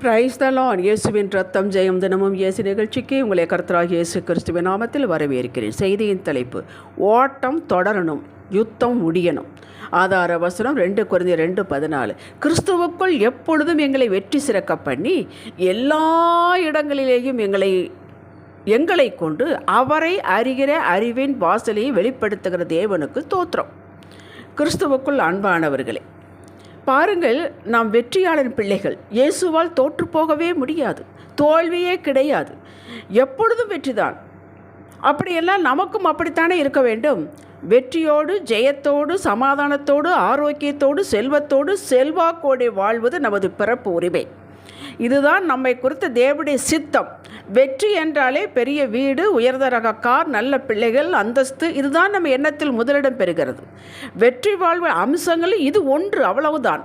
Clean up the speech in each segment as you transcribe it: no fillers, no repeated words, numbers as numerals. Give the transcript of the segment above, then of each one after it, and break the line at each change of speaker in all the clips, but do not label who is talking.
Praise the Lord. இயேசுவின் ரத்தம் ஜெயம் தினமும் இயேசு நிகழ்ச்சிக்கு உங்களை கர்த்தராகிய இயேசு கிறிஸ்துவின் நாமத்தில் வரவேற்கிறேன். செய்தியின் தலைப்பு, ஓட்டம் தொடரணும், யுத்தம் முடியணும். ஆதார வசனம் 2 கொரிந்தியர் 2:14. கிறிஸ்துவுக்குள் எப்பொழுதும் எங்களை வெற்றி சிறக்க பண்ணி எல்லா இடங்களிலேயும் எங்களை கொண்டு அவரை அறிகிற அறிவின் வாசலை வெளிப்படுத்துகிற தேவனுக்கு தோத்திரம். கிறிஸ்துவுக்குள் அன்பானவர்களே, பாருங்கள், நாம் வெற்றியாளர் பிள்ளைகள். இயேசுவால் தோற்று போகவே முடியாது, தோல்வியே கிடையாது, எப்பொழுதும் வெற்றிதான். அப்படியெல்லாம் நமக்கும் அப்படித்தானே இருக்க வேண்டும். வெற்றியோடு, ஜெயத்தோடு, சமாதானத்தோடு, ஆரோக்கியத்தோடு, செல்வத்தோடு, செல்வாக்கோடு வாழ்வது நமது பிறப்பு உரிமை. இதுதான் நம்மை குறித்த தேவனுடைய சித்தம். வெற்றி என்றாலே பெரிய வீடு, உயர்ந்த ரக கார், நல்ல பிள்ளைகள், அந்தஸ்து, இதுதான் நம்ம எண்ணத்தில் முதலிடம் பெறுகிறது. வெற்றி வாழ்வு அம்சங்கள் இது ஒன்று, அவ்வளவுதான்.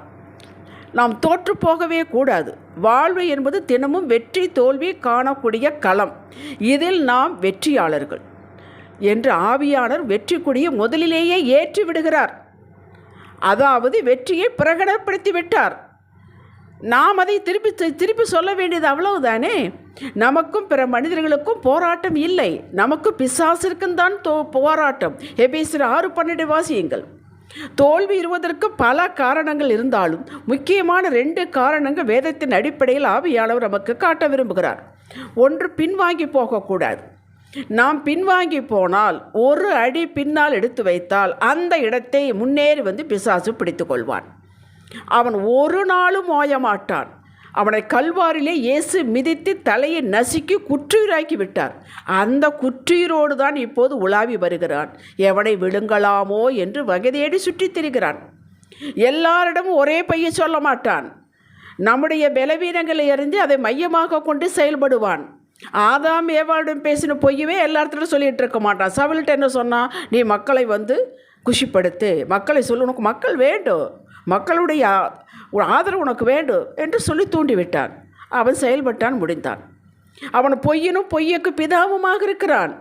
நாம் தோற்று போகவே கூடாது. வாழ்வு என்பது தினமும் வெற்றி தோல்வி காணக்கூடிய களம். இதில் நாம் வெற்றியாளர்கள் என்று ஆவியானவர் வெற்றி கொடியை முதலிலேயே ஏற்றி விடுகிறார். அதாவது வெற்றியை பிரகடனப்படுத்தி விட்டார். நாம் அதை திருப்பி சொல்ல வேண்டியது அவ்வளவுதானே. நமக்கும் பிற மனிதர்களுக்கும் போராட்டம் இல்லை, நமக்கு பிசாசிற்கும் தான் போராட்டம். எபேசியர் 6:12 வாசியுங்கள். தோல்வி இருவதற்கு பல காரணங்கள் இருந்தாலும் முக்கியமான 2 காரணங்கள் வேதத்தின் அடிப்படையில் ஆவியானவர் நமக்கு காட்ட விரும்புகிறார். ஒன்று, பின்வாங்கி போகக்கூடாது. நாம் பின்வாங்கி போனால், ஒரு அடி பின்னால் எடுத்து வைத்தால் அந்த இடத்தை முன்னேறி பிசாசு பிடித்து கொள்வான். அவன் ஒரு நாளும் ஓயமாட்டான். அவனை கல்வாரிலே இயேசு மிதித்து தலையை நசுக்கி குற்றுயிராக்கி விட்டார். அந்த குற்றுயிரோடு தான் இப்போது உலாவி வருகிறான். எவனை விழுங்கலாமோ என்று வகை தேடி சுற்றித் திரிகிறான். எல்லாரிடமும் ஒரே பைய சொல்ல மாட்டான். நம்முடைய பலவீனங்களை அறிந்து அதை மையமாக கொண்டு செயல்படுவான். ஆதாம் ஏவாளுடன் பேசின பொய்யவே எல்லாத்திலும் சொல்லிகிட்டு இருக்க மாட்டான். சவுல்கிட்ட என்ன சொன்னான்? நீ மக்களை குஷிப்படுத்து, மக்களை சொல்லு, உனக்கு மக்கள் வேண்டும், மக்களுடைய ஆதரவு உனக்கு வேண்டும் என்று சொல்லி தூண்டிவிட்டான். அவன் செயல்பட்டான், முடிந்தான். அவன் பொய்யுக்கு பிதாவுமாக இருக்கிறான்.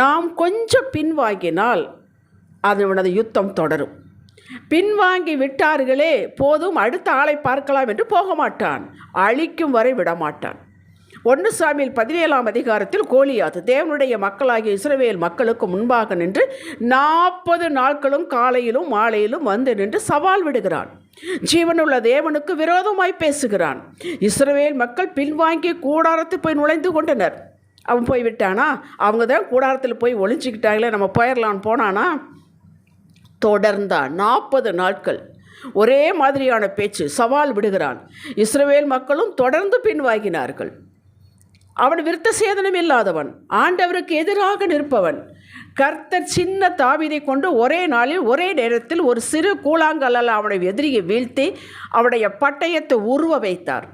நாம் கொஞ்சம் பின்வாங்கினால் அதனது யுத்தம் தொடரும். பின்வாங்கி விட்டார்களே போதும், அடுத்த ஆளை பார்க்கலாம் என்று போக மாட்டான். அழிக்கும் வரை விடமாட்டான். 1 சாமுவேல் 17ஆம் அதிகாரத்தில் கோலியாத் தேவனுடைய மக்களாகிய இஸ்ரவேல் மக்களுக்கு முன்பாக நின்று 40 நாட்களும் காலையிலும் மாலையிலும் நின்று சவால் விடுகிறான். ஜீவனுள்ள தேவனுக்கு விரோதமாய் பேசுகிறான். இஸ்ரவேல் மக்கள் பின்வாங்கி கூடாரத்தில் போய் நுழைந்து கொண்டனர். அவன் போய்விட்டானா? அவங்க தான் கூடாரத்தில் போய் ஒளிஞ்சிக்கிட்டாங்களே, நம்ம போயிடலான்னு போனானா? தொடர்ந்தான் 40 நாட்கள் ஒரே மாதிரியான பேச்சு, சவால் விடுகிறான். இஸ்ரவேல் மக்களும் தொடர்ந்து பின்வாங்கினார்கள். அவன் விருத்த சேதனம் இல்லாதவன், ஆண்டவருக்கு எதிராக நிற்பவன். கர்த்தர் சின்ன தாவீதை கொண்டு ஒரே நாளில் ஒரே நேரத்தில் ஒரு சிறு கூழாங்கல்லால் அவனை எதிரியை வீழ்த்தி அவனுடைய பட்டயத்தை உருவ வைத்தார்.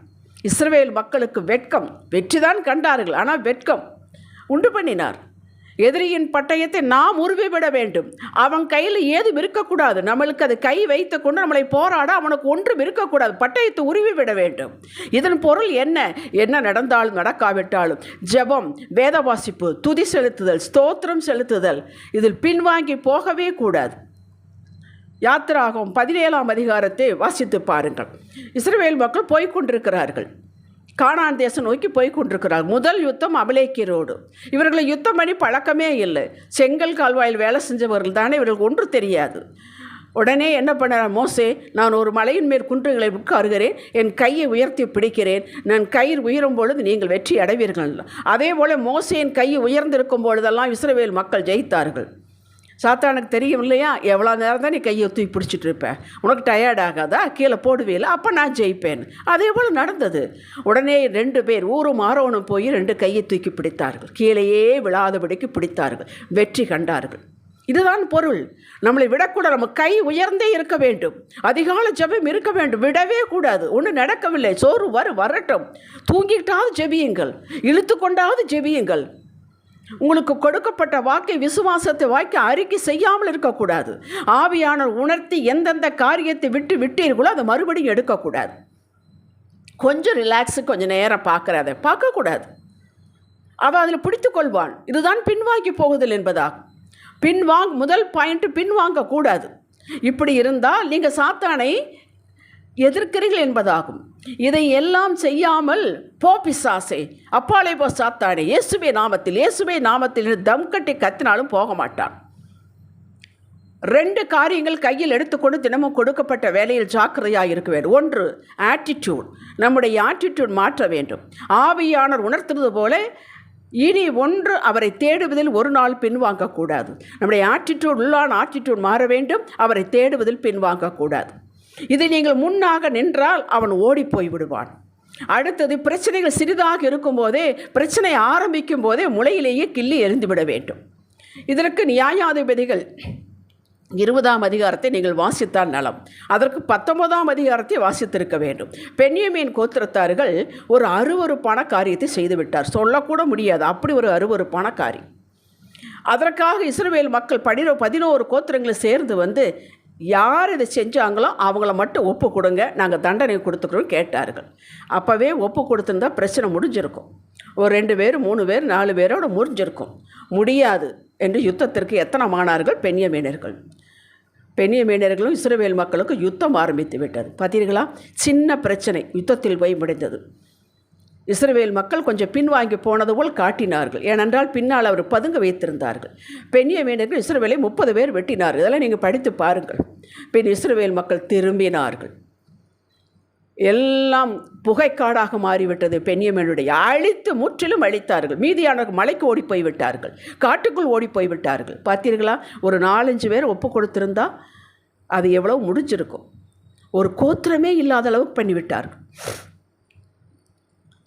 இஸ்ரவேல் மக்களுக்கு வெட்கம். வெற்றிதான் கண்டார்கள், ஆனால் வெட்கம் உண்டு பண்ணினார். எதிரியின் பட்டயத்தை நாம் உருவிவிட வேண்டும். அவன் கையில் ஏதும் இருக்கக்கூடாது. நம்மளுக்கு அது கை வைத்து கொண்டு நம்மளை போராட அவனுக்கு ஒன்றும் இருக்கக்கூடாது. பட்டயத்தை உருவிவிட வேண்டும். இதன் பொருள் என்ன நடந்தாலும் நடக்காவிட்டாலும் ஜெபம், வேத வாசிப்பு, துதி செலுத்துதல், ஸ்தோத்திரம் செலுத்துதல், இதில் பின்வாங்கி போகவே கூடாது. யாத்திராகமம் 17ஆம் அதிகாரத்தை வாசித்து பாருங்கள். இஸ்ரவேல் மக்கள் போய்கொண்டிருக்கிறார்கள். கானான் தேசம் நோக்கி போய்கொண்டிருக்கிறார். முதல் யுத்தம் அமலேக்கியரோடு. இவர்களை யுத்தம் பண்ணி பழக்கமே இல்லை. செங்கல் கால்வாயில் வேலை செஞ்சவர்கள் தானே, இவர்களுக்கு ஒன்று தெரியாது. உடனே என்ன பண்ணார் மோசே? நான் ஒரு மலையின் மேல் குன்றுகளை உட்காருகிறேன், என் கையை உயர்த்தி பிடிக்கிறேன், நான் கயிறு உயரும் பொழுது நீங்கள் வெற்றி அடைவீர்கள். அதே போல் மோசேயின் கையை உயர்ந்திருக்கும் பொழுதெல்லாம் இஸ்ரவேல் மக்கள் ஜெயித்தார்கள். சாத்தானுக்கு தெரியும் இல்லையா, எவ்வளோ நேரம் தான் நீ கையை தூக்கி பிடிச்சிட்டு இருப்பேன், உனக்கு டயர்ட் ஆகாதா, கீழே போடுவேல, அப்போ நான் ஜெயிப்பேன். அதே போல் நடந்தது. உடனே 2 பேர் ஊரும் ஆரோனும் போய் 2 கையை தூக்கி பிடித்தார்கள். கீழேயே விழாதபடிக்கு பிடித்தார்கள், வெற்றி கண்டார்கள். இதுதான் பொருள். நம்மளை விடக்கூடாது. நம்ம கை உயர்ந்தே இருக்க வேண்டும். அதிகால ஜெபம் இருக்க வேண்டும், விடவே கூடாது. ஒன்றும் நடக்கவில்லை, சோறு வரட்டும், தூங்கிட்டாவது ஜெபியுங்கள், இழுத்து கொண்டாவது ஜெபியுங்கள். உங்களுக்கு கொடுக்கப்பட்ட வாக்கை, விசுவாசத்தை வாக்கி அறிக்கை செய்யாமல் இருக்கக்கூடாது. ஆவியானவர் உணர்த்தி எந்தெந்த காரியத்தை விட்டீர்களோ அதை மறுபடியும் எடுக்கக்கூடாது. கொஞ்சம் ரிலாக்ஸு, கொஞ்சம் நேரம் பார்க்குறத பார்க்கக்கூடாது. அவன் அதில் பிடித்து கொள்வான். இதுதான் பின்வாங்கி போகுதல் என்பதாகும். முதல் பாயிண்ட், பின்வாங்கக்கூடாது. இப்படி இருந்தால் நீங்கள் சாத்தானை எதிர்க்கிறீர்கள் என்பதாகும். இதை எல்லாம் செய்யாமல் போ பிசாசே, அப்பாலே போ சாத்தானே, இயேசுவே நாமத்தில் தம் கட்டி கத்தினாலும் போக மாட்டான். 2 காரியங்கள் கையில் எடுத்துக்கொண்டு தினமும் கொடுக்கப்பட்ட வேலையில் ஜாக்கிரதையாக இருக்க வேண்டும். 1, ஆட்டிடியூட். நம்முடைய ஆட்டிடியூட் மாற்ற வேண்டும். ஆவியானவர் உணர்த்துவது போல இனி 1 அவரை தேடுவதில் ஒரு நாள் பின்வாங்கக்கூடாது. நம்முடைய ஆட்டிடியூட், உள்ளான ஆட்டிடியூட் மாற வேண்டும். அவரை தேடுவதில் பின்வாங்கக்கூடாது. இதை நீங்கள் முன்னாக நின்றால் அவன் ஓடி போய் விடுவான். அடுத்தது, பிரச்சனைகள் சிறிதாக இருக்கும்போதே, பிரச்சனை ஆரம்பிக்கும் போதே முளையிலேயே கிள்ளி எறிந்துவிட வேண்டும். இதற்கு நியாயாதிபதிகள் 20ஆம் அதிகாரத்தை நீங்கள் வாசித்தால் நலம். அதற்கு 19ஆம் அதிகாரத்தை வாசித்திருக்க வேண்டும். பென்யமீன் கோத்திரத்தார்கள் ஒரு அருவருப்பான காரியத்தை செய்துவிட்டார். சொல்லக்கூட முடியாது, அப்படி ஒரு அருவருப்பான காரியம். அதற்காக இஸ்ரவேல் மக்கள் 11 கோத்திரங்களை சேர்ந்து வந்து யார் இதை செஞ்சாங்களோ அவங்கள மட்டும் ஒப்பு கொடுங்க, நாங்கள் தண்டனை கொடுத்துக்கிறோம் கேட்டார்கள். அப்போவே ஒப்பு கொடுத்துருந்தா பிரச்சனை முடிஞ்சிருக்கும். ஒரு 2 பேர் 3 பேர் 4 பேரோட முடிஞ்சிருக்கும். முடியாது என்று யுத்தத்திற்கு எத்தனமானார்கள்? பென்யமீனர்களும் இஸ்ரவேல் மக்களுக்கு யுத்தம் ஆரம்பித்து விட்டது. பார்த்தீர்களா? சின்ன பிரச்சனை யுத்தத்தில் போய் முடிந்தது. இஸ்ரவேல் மக்கள் கொஞ்சம் பின்வாங்கி போனது போல் காட்டினார்கள். ஏனென்றால் பின்னால் அவர் பதுங்க வைத்திருந்தார்கள். பென்யமீனர்கள் இஸ்ரவேலை 30 பேர் வெட்டினார்கள். இதெல்லாம் நீங்கள் படித்து பாருங்கள். பின் இஸ்ரவேல் மக்கள் திரும்பினார்கள். எல்லாம் புகைக்காடாக மாறிவிட்டது. பென்யமீனுடைய முற்றிலும் அழித்தார்கள். மீதியானவர்கள் மலைக்கு ஓடி போய்விட்டார்கள், காட்டுக்குள் ஓடி போய்விட்டார்கள். பார்த்தீர்களா? ஒரு 4-5 பேர் ஒப்பு கொடுத்திருந்தா அது எவ்வளவு முடிஞ்சிருக்கும். ஒரு கோத்திரமே இல்லாத அளவுக்கு பண்ணிவிட்டார்கள்.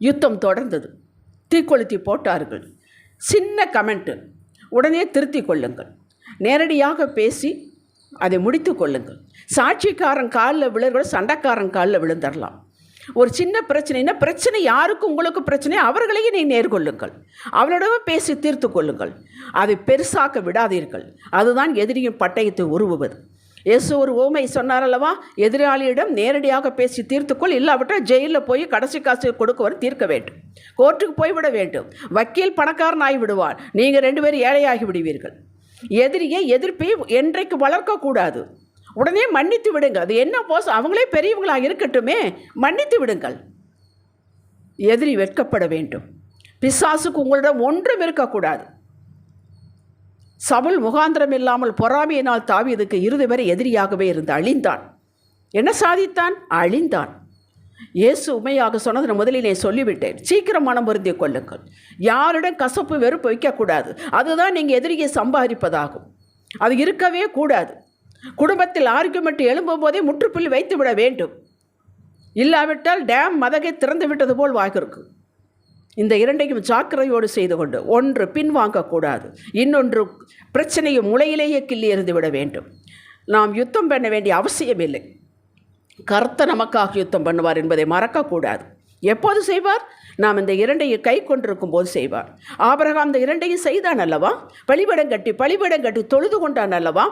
யுத்தம் தொடர்ந்தது. தீக்கொளுத்தி போட்டார்கள். சின்ன கமெண்ட்டு உடனே திருத்தி கொள்ளுங்கள். நேரடியாக பேசி அதை முடித்து கொள்ளுங்கள். சாட்சிக்காரன் காலில் விழுற சண்டைக்காரன் காலில் விழுந்துடலாம். ஒரு சின்ன பிரச்சனை யாருக்கும் உங்களுக்கு பிரச்சனை, அவர்களையும் நீ நேர்கொள்ளுங்கள். அவளிடமும் பேசி தீர்த்து கொள்ளுங்கள். அதை பெருசாக்க விடாதீர்கள். அதுதான் எதிரியின் பட்டயத்தை உருவுவது. இயேசு ஒரு ஓமை சொன்னார் அல்லவா? எதிராளியிடம் நேரடியாக பேசி தீர்த்துக்கொள், இல்லாவிட்டால் ஜெயிலில் போய் கடைசி காசு கொடுக்கவர் தீர்க்க வேண்டும், கோர்ட்டுக்கு போய்விட வேண்டும். வக்கீல் பணக்காரன் ஆகி விடுவார், நீங்கள் 2 பேரும் ஏழையாகி விடுவீர்கள். எதிர்ப்பை என்றைக்கு வளர்க்கக்கூடாது. உடனே மன்னித்து விடுங்கள். அது என்ன போஸ், அவங்களே பெரியவங்களாக இருக்கட்டுமே, மன்னித்து விடுங்கள். எதிரி வெட்கப்பட வேண்டும். பிசாசுக்கு உங்களிடம் ஒன்றும் இருக்கக்கூடாது. சவுல் முகாந்திரம் இல்லாமல் பொறாமையினால் தாவீதுக்கு இறுதி வரை எதிரியாகவே இருந்து அழிந்தான். என்ன சாதித்தான்? அழிந்தான். இயேசு உண்மையாக சொன்னது முதலிலே சொல்லிவிட்டேன். சீக்கிரம் மனம் பொருந்தி கொள்ளுங்கள். யாரிடம் கசப்பு வெறுப்பு வைக்கக்கூடாது. அதுதான் நீங்கள் எதிரியை சம்பாதிப்பதாகும். அது இருக்கவே கூடாது. குடும்பத்தில் ஆர்குமெண்ட் எழும்பும் போதே முற்றுப்புள்ளி வைத்து விட வேண்டும். இல்லாவிட்டால் டேம் மதகை திறந்து விட்டது போல் வாய்க்கு. இந்த 2ஐயும் ஜாக்கிரதையோடு செய்து கொண்டு, 1 பின்வாங்கக்கூடாது, இன்னொன்று பிரச்சனையை முளையிலேயே கிள்ளி எறிந்து விட வேண்டும். நாம் யுத்தம் பண்ண வேண்டிய அவசியமில்லை. கர்த்தர் நமக்காக யுத்தம் பண்ணுவார் என்பதை மறக்கக்கூடாது. எப்போது செய்வார்? நாம் இந்த 2ஐயும் கை கொண்டிருக்கும் போது செய்வார். ஆபிரகாம் இந்த 2ஐயும் செய்தான் அல்லவா? பலிபீடம் கட்டி தொழுது கொண்டான் அல்லவா?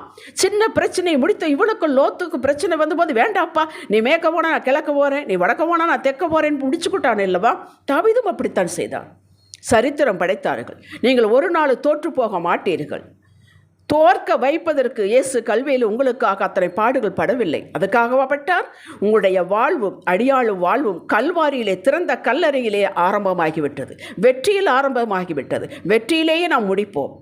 சின்ன பிரச்சனையை முடித்த இவனுக்கு லோத்துக்கு பிரச்சனை வந்தபோது, வேண்டாப்பா நீ மேற்க போனா நான் கிழக்க போகிறேன், நீ வடக்க போனா நான் தெற்க போகிறேன்னு முடிச்சுக்கிட்டான் அல்லவா? தாவீதும் அப்படித்தான் செய்தான். சரித்திரம் படைத்தார்கள். நீங்கள் ஒரு நாள் தோற்று போக மாட்டீர்கள். தோற்க வைப்பதற்கு இயேசு கல்வியில் உங்களுக்காக அத்தனை பாடுகள் படவில்லை. அதுக்காகவா பட்டார்? உங்களுடைய வாழ்வும் அடியாளும் வாழ்வும் கல்வாரியிலே திறந்த கல்லறையிலே ஆரம்பமாகிவிட்டது. வெற்றியில் ஆரம்பமாகிவிட்டது. வெற்றியிலேயே நாம் முடிப்போம்.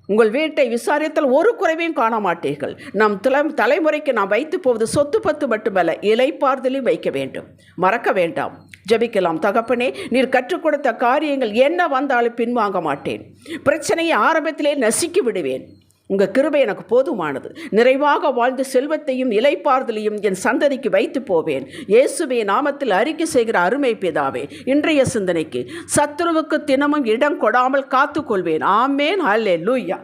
உங்கள் வீட்டை விசாரித்தால் ஒரு குறைவையும் காண மாட்டீர்கள். நம் தலைமுறைக்கு நாம் வைத்து போவது சொத்து பத்து மட்டுமல்ல, இலைப்பாறுதலையும் வைக்க வேண்டும். மறக்க வேண்டாம். ஜெபிக்கலாம். தகப்பனே, நீர் கற்றுக் கொடுத்த காரியங்கள் என்ன வந்தாலும் பின்வாங்க மாட்டேன். பிரச்சனையை ஆரம்பத்திலே நசுக்கி விடுவேன். உங்கள் கிருபை எனக்கு போதுமானது. நிறைவாக வாழ்ந்து செல்வத்தையும் இலைப்பாறுதலையும் என் சந்ததிக்கு வைத்து போவேன். இயேசுவே நாமத்தில் அறிக்கை செய்கிற அருமை பிதாவே, இன்றைய சிந்தனைக்கு சத்துருவுக்கு தினமும் இடம் கொடாமல் காத்துக்கொள்வேன். ஆமேன். அல்லேலூயா.